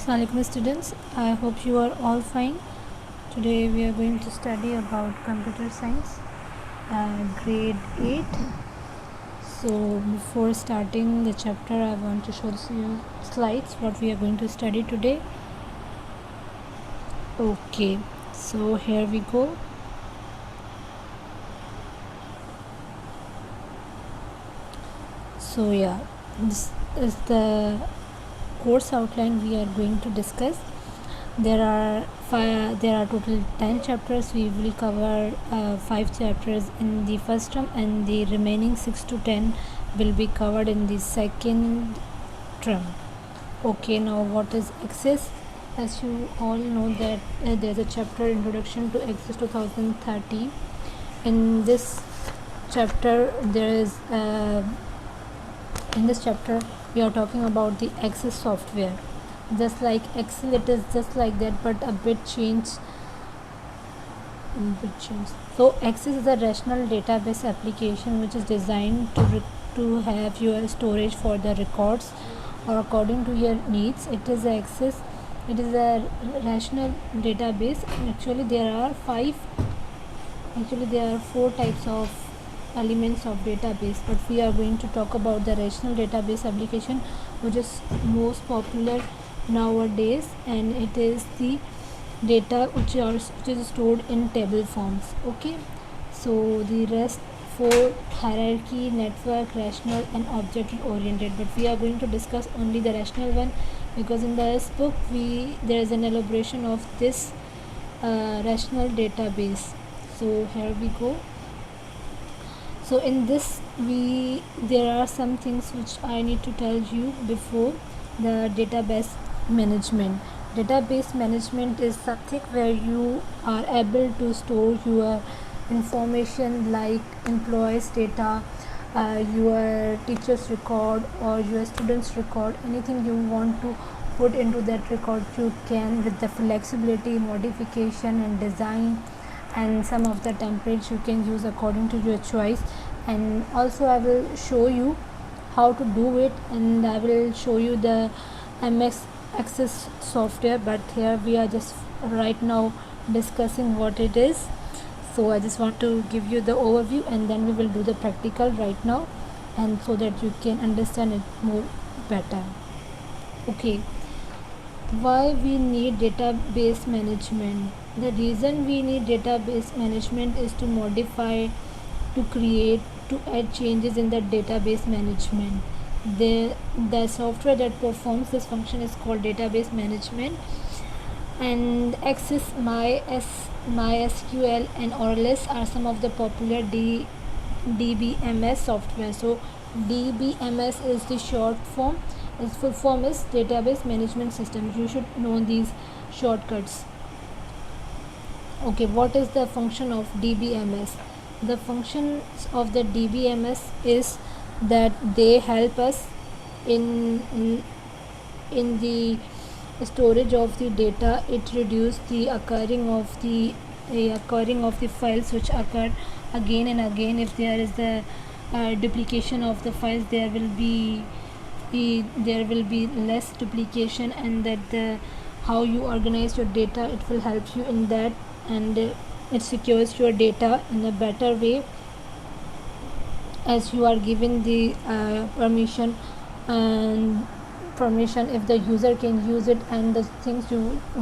Assalamualaikum students, I hope you are all fine. Today we are going to study about computer science, grade 8. So before starting the chapter, I want to show you slides what we are going to study today. Okay, so here we go. So yeah, this is the course outline we are going to discuss. There are total 10 chapters. We will cover 5 chapters in the first term, and the remaining 6 to 10 will be covered in the second term. Okay, now what is Access? As you all know that there's a chapter Introduction to Access 2030. In this chapter we are talking about the Access software. Just like Excel, it is just like that, but a bit change. So Access is a rational database application which is designed to have your storage for the records or according to your needs. It is Access. It is a rational database. Actually, there are 4 types of elements of database, but we are going to talk about the rational database application, which is most popular nowadays, and it is the data which is stored in table forms. Okay, so the rest 4: hierarchy, network, rational, and object oriented, but we are going to discuss only the rational one, because in this book there is an elaboration of this rational database. So here we go. So in this there are some things which I need to tell you before. The database management. Database management is something where you are able to store your information like employees data, your teachers record or your students record. Anything you want to put into that record, you can, with the flexibility, modification and design, and some of the templates you can use according to your choice. And also I will show you how to do it, and I will show you the MS Access software, but here we are just right now discussing what it is. So I just want to give you the overview, and then we will do the practical right now, and so that you can understand it more better. Okay, why we need database management? The reason we need database management is to modify, to create, to add changes in the database management. The software that performs this function is called database management. And Access, MySQL and Oralist are some of the popular DBMS software. So DBMS is the short form. Its full form is Database Management System. You should know these shortcuts. Okay, what is the function of DBMS? The functions of the DBMS is that they help us in the storage of the data. It reduces the occurring of the files which occur again and again. If there is the duplication of the files, there will be less duplication, and that how you organize your data, it will help you in that, and it secures your data in a better way, as you are given the permission if the user can use it, and the things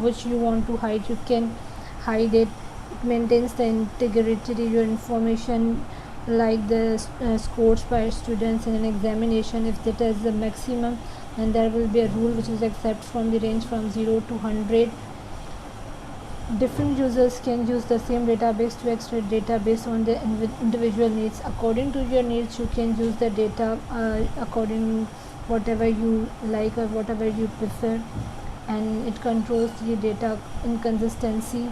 which you want to hide, you can hide it. It maintains the integrity of your information, like the scores by students in an examination. If that is the maximum, and there will be a rule which is accepted from the range from 0 to 100. Different users can use the same database to extract data based on their individual needs. According to your needs, you can use the data according whatever you like or whatever you prefer, and it controls the data inconsistency.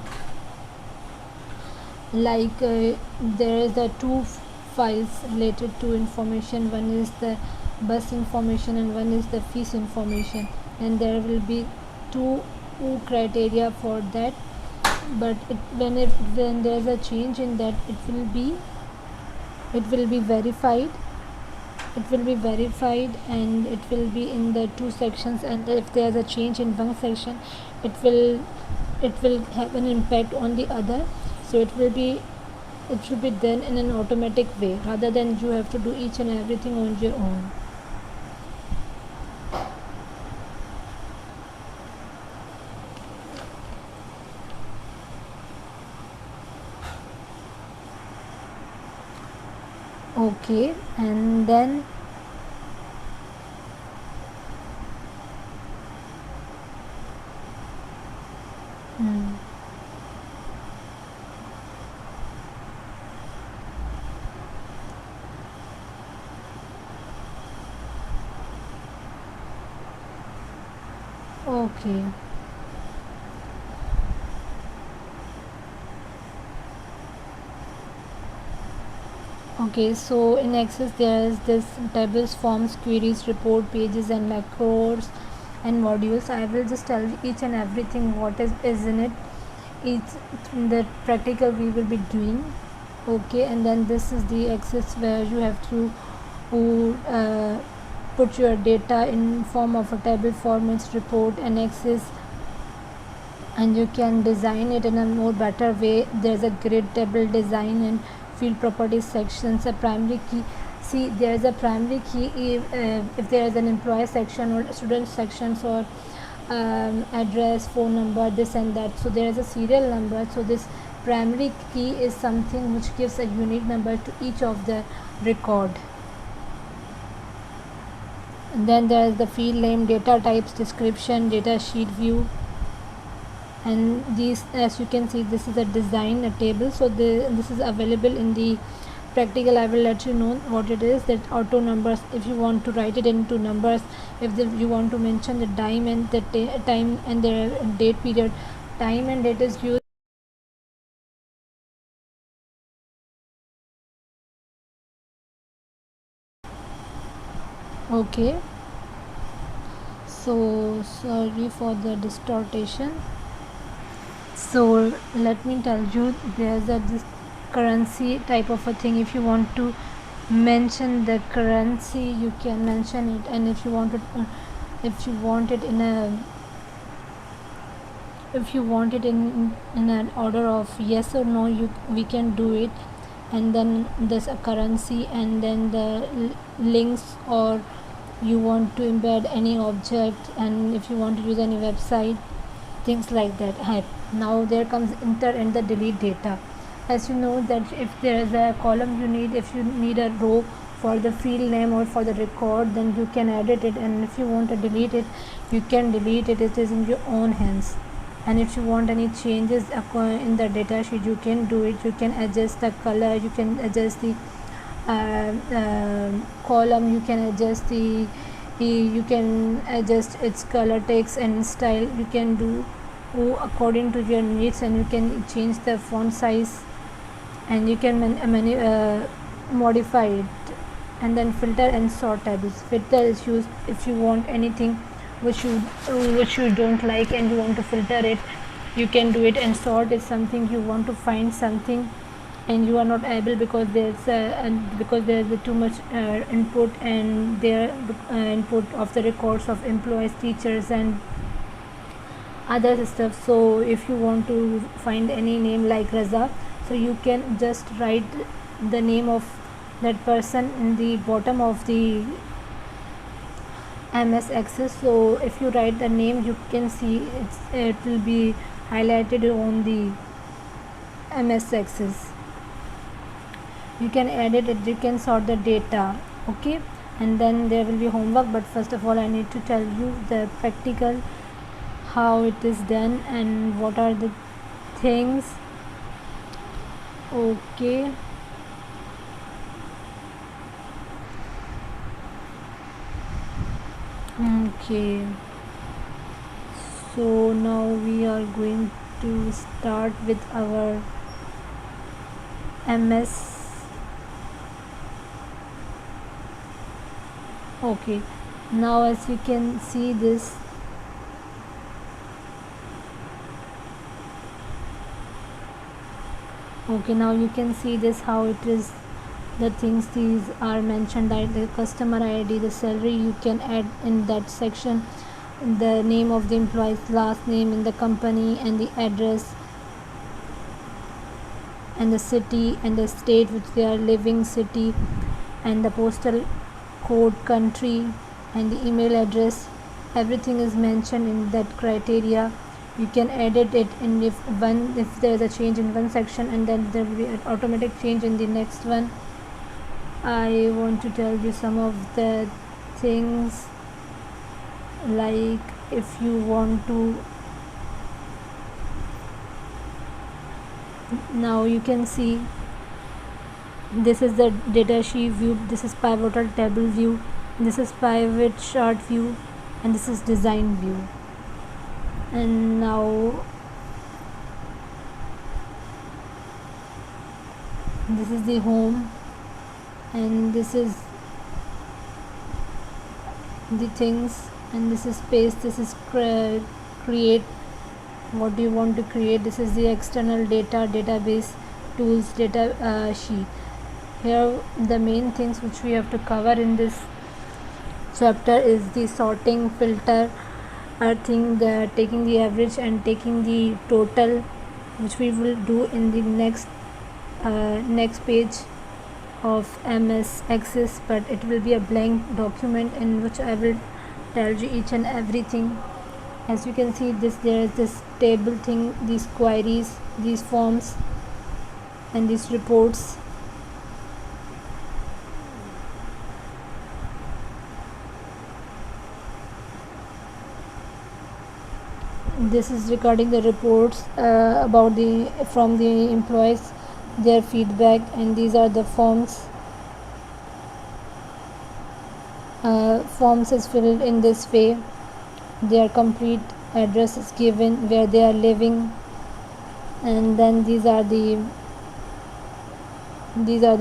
Like there is the 2 files related to information. One is the bus information and one is the fees information, and there will be two criteria for that. But when there is a change in that, it will be verified, it will be verified, and it will be in the two sections, and if there is a change in one section, it will have an impact on the other. So it should be done in an automatic way rather than you have to do each and everything on your own. Okay, and then hmm, okay. Okay, so in Access there is this tables, forms, queries, report pages, and macros and modules. I will just tell you each and everything what is in it. Each the practical we will be doing. Okay, and then this is the Access where you have to uh, put your data in form of a table, formats, report, and Access, and you can design it in a more better way. There's a grid, table design, and field properties sections. A primary key, see there is a primary key if there is an employee section or student sections, or address, phone number, this and that. So there is a serial number. So this primary key is something which gives a unique number to each of the record. And then there is the field name, data types, description, data sheet view, and these, as you can see, this is a design, a table. So this is available in the practical. I will let you know what it is. That auto numbers, if you want to write it into numbers, if you want to mention the time and the time and the date period, time and date is used. Okay, so sorry for the distortion. So let me tell you, there's a this currency type of a thing. If you want to mention the currency, you can mention it, and if you want it, if you want it in a if you want it in an order of yes or no, we can do it. And then there's a currency, and then the links, or you want to embed any object, and if you want to use any website, things like that. Now there comes enter and the delete data. As you know that if there is a column you need, if you need a row for the field name or for the record, then you can edit it, and if you want to delete it, you can delete it. It is in your own hands. And if you want any changes in the data sheet, you can do it. You can adjust the color, you can adjust the column, you can adjust you can adjust its color, text, and style. You can do according to your needs, and you can change the font size, and you can modify it. And then filter and sort tables. Filter is used if you want anything which you don't like and you want to filter it, you can do it. And sort is something you want to find something and you are not able because there's too much input, and their input of the records of employees, teachers, and other stuff. So if you want to find any name like Raza, so you can just write the name of that person in the bottom of the MS Access. So if you write the name, you can see it will be highlighted on the MS Access. You can edit it, you can sort the data. Okay, and then there will be homework, but first of all I need to tell you the practical, how it is done and what are the things. Okay, okay, so now we are going to start with our MS. Okay, now as you can see this, okay, now you can see this how it is the things these are mentioned, like the customer ID, the salary you can add in that section, the name of the employee's last name in the company, and the address and the city and the state which they are living, city and the postal code, country, and the email address. Everything is mentioned in that criteria. You can edit it, and if there is a change in one section, and then there will be an automatic change in the next one. I want to tell you some of the things, like if you want to, now you can see this is the data sheet view, this is pivotal table view, this is pivot chart view, and this is design view. And now this is the home, and this is the things, and this is paste, this is create, what do you want to create. This is the external data, database, tools, data sheet. Here the main things which we have to cover in this chapter is the sorting, filter, taking the average and taking the total, which we will do in the next page of MS Access, but it will be a blank document in which I will tell you each and everything. As you can see, there is this table thing, these queries, these forms, and these reports. This is regarding the reports from the employees, their feedback, and these are the forms. Forms is filled in this way. Their complete address is given, where they are living, and then these are the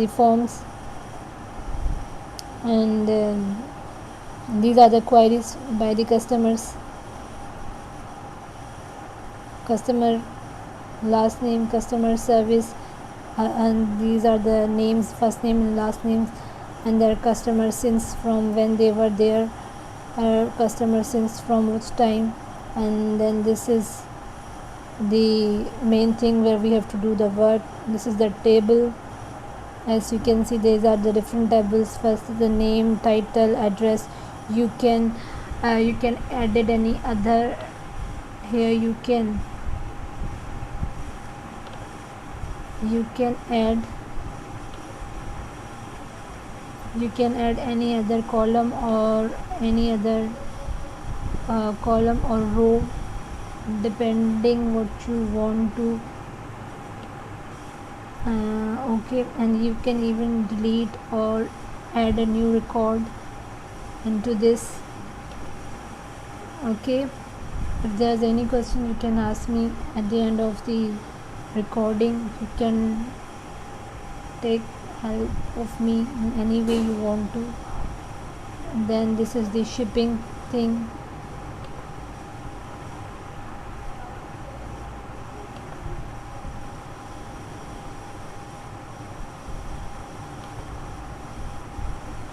forms, and these are the queries by the customer last name, customer service, and these are the names, first name and last names, and their customer since from when they were there, customer since from which time. And then this is the main thing where we have to do the work. This is the table. As you can see, these are the different tables. First is the name, title, address. You can edit any other. Here you can add any other column or any other column or row, depending what you want to. Okay, and you can even delete or add a new record into this. Okay, if there's any question, you can ask me at the end of the recording. You can take help of me in any way you want to. And then this is the shipping thing.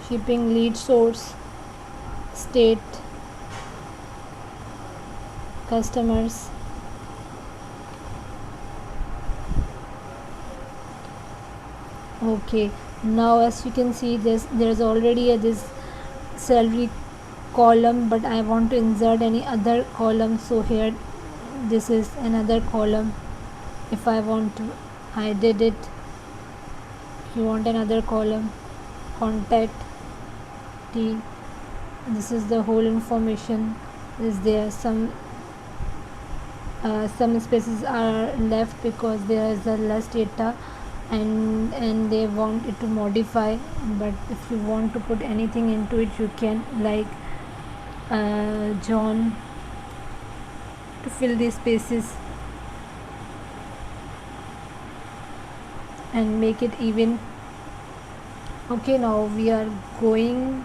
Shipping lead source, state, customers. Okay, now as you can see, there's already this salary column, but I want to insert any other column, so here this is another column. If I want to, I did it. If you want another column, contact T. This is the whole information is there. Some spaces are left because there is a less data, and they want it to modify. But if you want to put anything into it, you can, like John, to fill these spaces and make it even. Okay, now we are going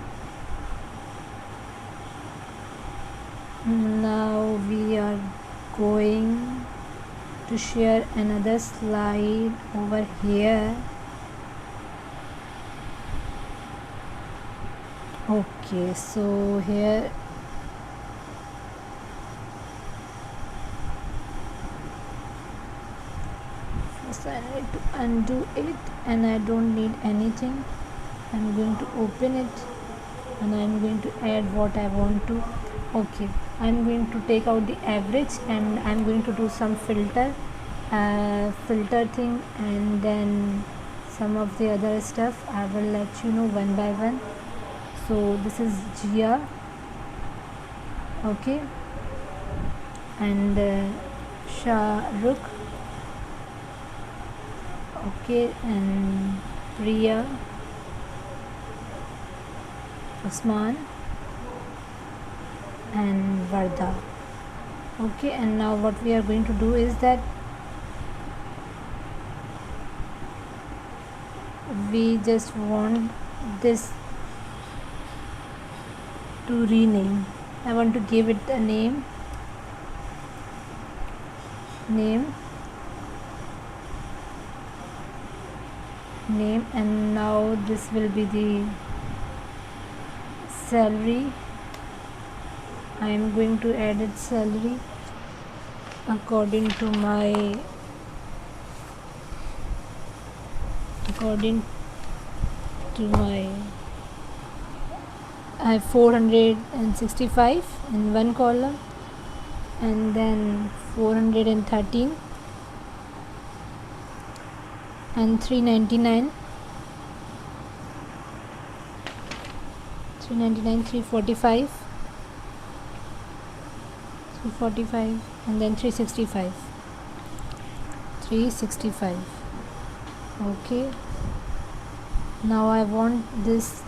to share another slide over here. Okay, so here first I need to undo it, and I don't need anything. I'm going to open it, and I'm going to add what I want to. Okay, I'm going to take out the average, and I'm going to do some filter thing, and then some of the other stuff I will let you know one by one. So this is Gia, okay, and Shah Rukh, okay, and Priya, Usman, and Vardha. Okay, and now what we are going to do is that we just want this to rename. I want to give it a name, and now this will be the salary. I am going to add its salary according to my I have 465 in one column, and then 413 and 399, 345, and then 365. Okay, now I want this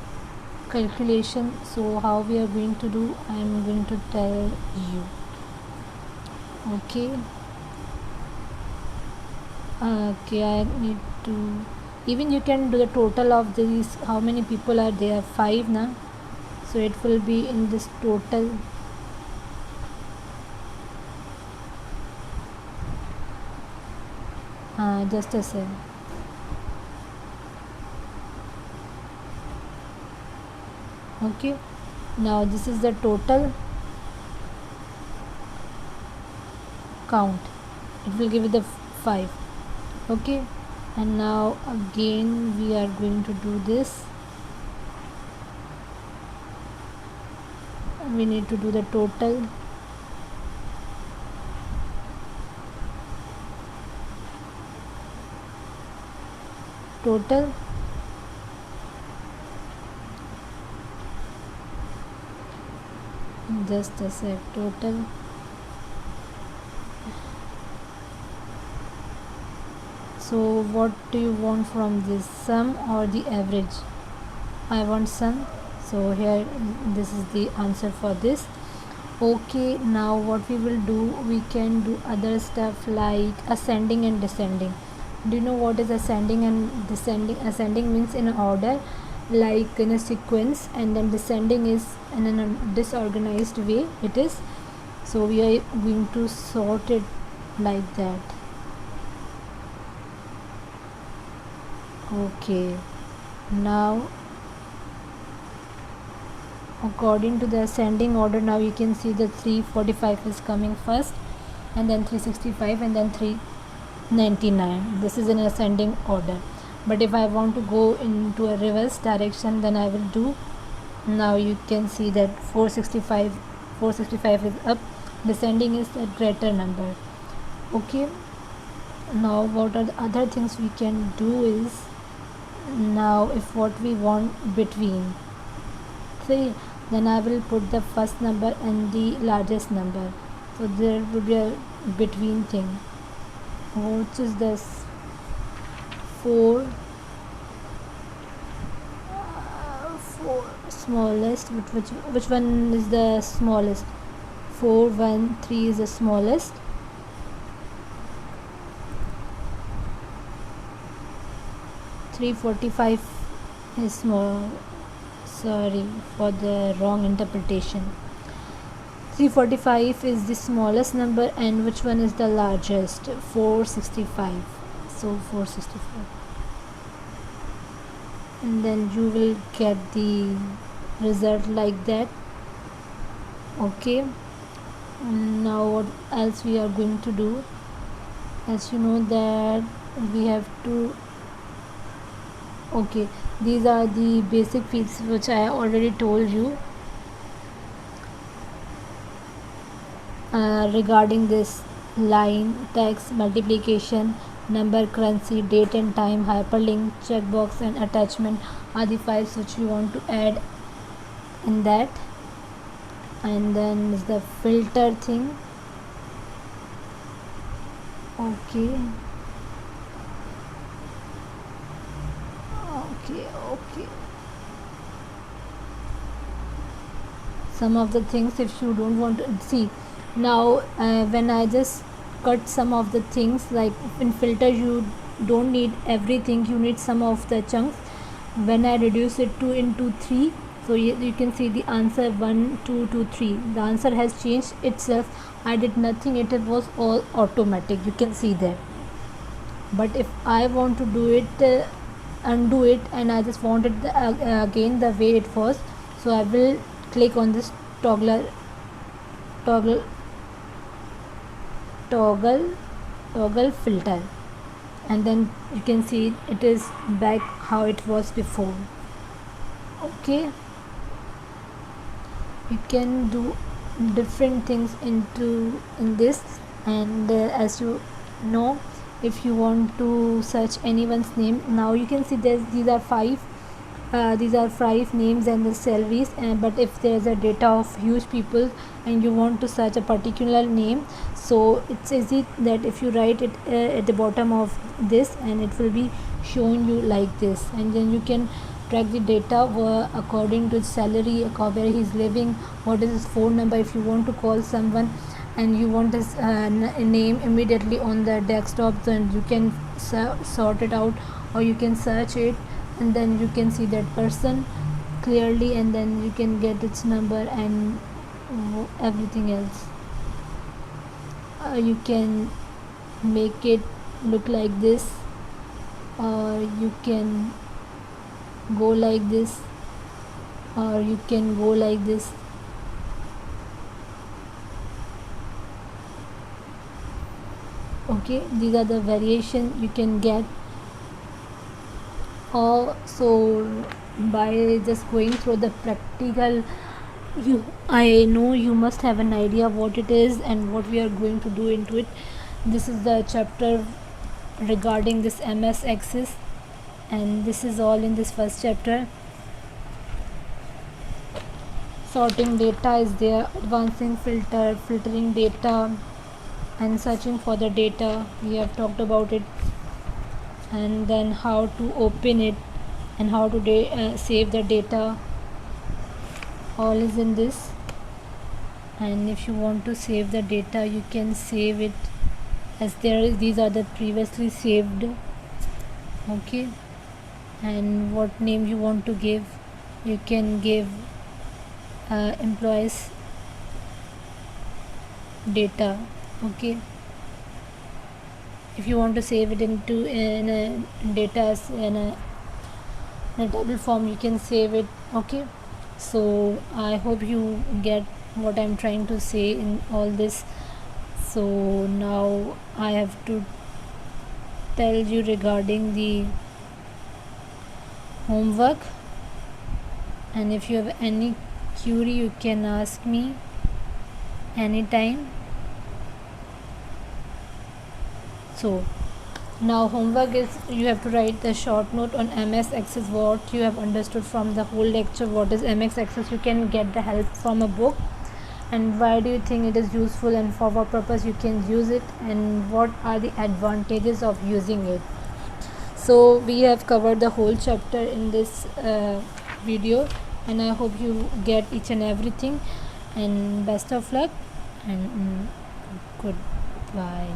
calculation, so how we are going to do, I am going to tell you. Okay, I need to, even you can do the total of these, how many people are there, 5 now, so it will be in this total. Just a second. Okay, now this is the total count, it will give it the 5. Okay, and now again we are going to do this. We need to do the total. Just a sec. Total. So what do you want from this, sum or the average? I want sum, so here this is the answer for this. Okay, now what we will do, we can do other stuff like ascending and descending. Do you know what is ascending and descending? Ascending means in order, like in a sequence, and then descending is in a disorganized way it is. So we are going to sort it like that. Okay, now according to the ascending order, now you can see the 345 is coming first, and then 365, and then 399. This is in ascending order. But if I want to go into a reverse direction, then I will do, now you can see that 465 is up, descending is a greater number. Okay, now what are the other things we can do is, now if what we want between 3, then I will put the first number and the largest number, so there will be a between thing, which is this 4 smallest, which one is the smallest? 413 is the smallest. .345 is small. Sorry for the wrong interpretation. 345 is the smallest number, and which one is the largest? 465. So 465, and then you will get the result like that. Okay, now what else we are going to do? As you know that we have to, okay, these are the basic fields which I already told you regarding this: line, text, multiplication, number, currency, date and time, hyperlink, checkbox and attachment are the files which you want to add in that. And then is the filter thing. Okay, okay, some of the things, if you don't want to see now, when I just cut some of the things, like in filter you don't need everything, you need some of the chunks. When I reduce it to into 3, so you can see the answer 1 2 2 3, the answer has changed itself. I did nothing, it was all automatic, you can see that. But if I want to do it, undo it, and I just want it again the way it was, so I will click on this toggle toggle filter, and then you can see it is back how it was before. Okay, you can do different things in this. And as you know, if you want to search anyone's name, now you can see these are five names and the salaries. But if there is a data of huge people and you want to search a particular name, so it's easy that if you write it at the bottom of this, and it will be shown you like this. And then you can track the data according to his salary, where he is living, what is his phone number. If you want to call someone and you want his name immediately on the desktop, then you can sort it out, or you can search it, and then you can see that person clearly, and then you can get its number and everything else. You can make it look like this, or you can go like this, or you can go like this. Okay, these are the variation you can get. So by just going through the practical, I know you must have an idea what it is and what we are going to do into it. This is the chapter regarding this MS Access, and this is all in this first chapter. Sorting data is there, advancing filtering data, and searching for the data, we have talked about it. And then how to open it, and how to save the data, all is in this. And if you want to save the data, you can save it as these are the previously saved. Okay, and what name you want to give, you can give employees data. Okay, if you want to save it into in a data in a table form, you can save it. Okay, so I hope you get what I'm trying to say in all this. So now I have to tell you regarding the homework, and if you have any query, you can ask me anytime. So now homework is, you have to write the short note on MS Access, what you have understood from the whole lecture. What is MS Access? You can get the help from a book, and why do you think it is useful, and for what purpose you can use it, and what are the advantages of using it. So we have covered the whole chapter in this video, and I hope you get each and everything, and best of luck, and goodbye.